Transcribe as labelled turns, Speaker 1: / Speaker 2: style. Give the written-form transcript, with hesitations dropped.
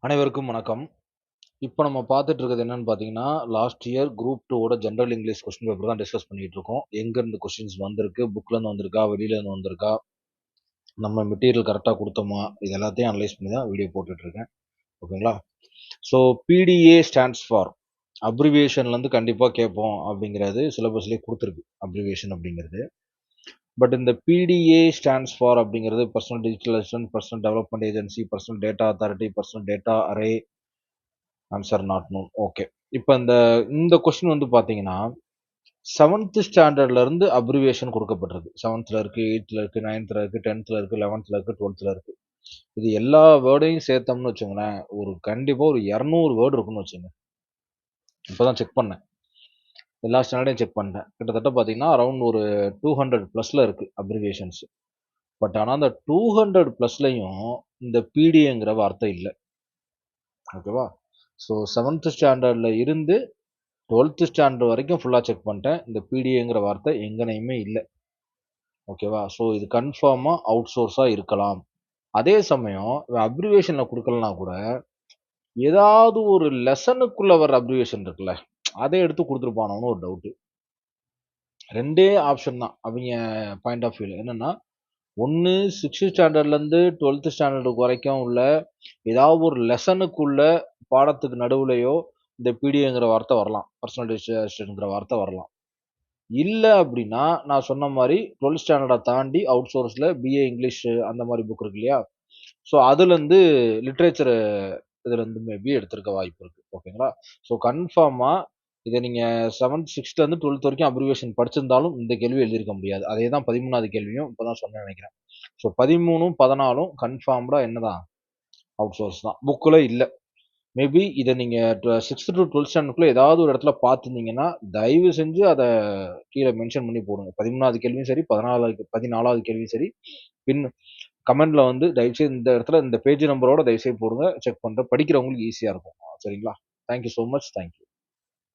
Speaker 1: அனைவருக்கும் வணக்கம். இப்போ நம்ம பார்த்துட்டு இருக்கிறது என்னன்னு பார்த்தீங்கன்னா, last year group 2 general English question paper தான் டிஸ்கஸ் பண்ணிட்டு இருக்கோம். எங்கேருந்து கொஸ்டின்ஸ் வந்திருக்கு, புக்லேருந்து வந்திருக்கா, வெளியிலேருந்து வந்திருக்கா, நம்ம மெட்டீரியல் கரெக்டாக கொடுத்தோமா, இது எல்லாத்தையும் அனலைஸ் பண்ணி தான் வீடியோ போட்டுட்டு இருக்கேன். ஓகேங்களா? ஸோ பிடிஏ ஸ்டாண்ட்ஸ் ஃபார் அப்ரிவியேஷன்லேருந்து கண்டிப்பாக கேட்போம் அப்படிங்கிறது சிலபஸ்லேயே கொடுத்துருக்கு, அப்ரிவியேஷன் அப்படிங்கிறது. பட் இந்த பிடிஏ ஸ்டாண்ட்ஸ் ஃபார் அப்படிங்கிறது personal digital assistant, personal development agency, personal data authority, personal data array, answer not known. Okay. இப்போ இந்த இந்த கொஸ்டின் வந்து பார்த்தீங்கன்னா, 7th ஸ்டாண்டர்ட்ல இருந்து அப்ரிவியேஷன் கொடுக்கப்பட்டிருக்கு. 7த்ல இருக்கு, 8த்ல இருக்கு, 9த்ல இருக்கு, 10த்ல இருக்கு, 11த்ல இருக்கு, 12த்ல இருக்கு. இது எல்லா வேர்டையும் சேர்த்தோம்னு வச்சுக்கோங்களேன், கண்டிப்பா ஒரு 200 வேர்ட் இருக்குன்னு வச்சுக்கங்க. இப்பதான் செக் பண்ணேன். எல்லா ஸ்டாண்டர்டையும் செக் பண்ணிட்டேன். கிட்டத்தட்ட பார்த்தீங்கன்னா, அரவுண்ட் ஒரு 200 ப்ளஸ்ல இருக்கு அப்ரிவியேஷன்ஸ். பட் ஆனா அந்த 200 ப்ளஸ்லயும் இந்த பிடிஏங்கிற வார்த்தை இல்ல. ஓகேவா? ஸோ 7th ஸ்டாண்டர்ட்ல இருந்து 12th ஸ்டாண்டர்ட் வரைக்கும் ஃபுல்லா செக் பண்ணிட்டேன். இந்த பிடிஏங்கிற வார்த்தை எங்கனையுமே இல்ல. ஓகேவா? ஸோ இது கன்ஃபார்மா அவுட் சோர்ஸா இருக்கலாம். அதே சமயம் அப்ரிவியேஷன்ல குடுக்கலனா கூட, ஏதாவது ஒரு லெசனுக்குள்ள வர அப்ரிவியேஷன் இருக்குல்ல, அத எடுத்து குடுத்துருப்பானோன்னு ஒரு டவுட்டு. 2டே ஆப்ஷன் தான் அவிங்க பாயிண்ட் ஆஃப் வியூல. என்னன்னா, ஒண்ணு 6th ஸ்டாண்டர்ட்லேருந்து 12th ஸ்டாண்டர்ட் வரைக்கும் உள்ள ஏதாவது ஒரு லெசனுக்குள்ள பாடத்துக்கு நடுவுலயோ இந்த பிடிஏங்கிற வார்த்தை வரலாம். பர்சனல் அசிஸ்டன்ட்ங்கிற வார்த்தை வரலாம். இல்ல அப்டின்னா, நான் சொன்ன மாரி 12th ஸ்டாண்டர்ட தாண்டி அவுட் சோர்ஸ்ல பிஏ இங்கிலீஷ் அந்த மாரி புக் இருக்கு இல்லையா? ஸோ அதுலருந்து லிட்டரேச்சர் இதுலருந்து மேபி எடுத்திருக்க வாய்ப்பு இருக்கு. ஓகேங்களா? ஸோ கன்ஃபார்மா இத நீங்க 6th 12th வரைக்கும் அப்ரிவியேஷன் படிச்சிருந்தாலும் இந்த கேள்வி எழுதியிருக்க முடியாது. அதே தான் 13வது கேள்வியும் இப்பதான் சொன்னேன்னு நெனைக்கிறேன். ஸோ 13ம் 14ம் கன்ஃபார்ம்டா என்னதான்? அவுட் சோர்ஸ் தான். புக்ல இல்ல. மேபி இத நீங்க 6th to 12th ஸ்டாண்டர்ட்குள்ள ஏதாவது ஒரு இடத்துல பார்த்திருந்தீங்கன்னா, தயவு செஞ்சு அத கீழ மென்ஷன் பண்ணி போடுங்க. 13வது கேள்வியும் சரி, 14வது கேள்வியும் சரி, பின் கமெண்ட்ல வந்து தயவுசெய்து இந்த இடத்துல இந்த பேஜ் நம்பரோட தயவுசெய்து போடுங்க. செக் பண்றேன். படிக்கிறவங்களுக்கு ஈஸியா இருக்கும். சரிங்களா? Thank you so much. Thank you.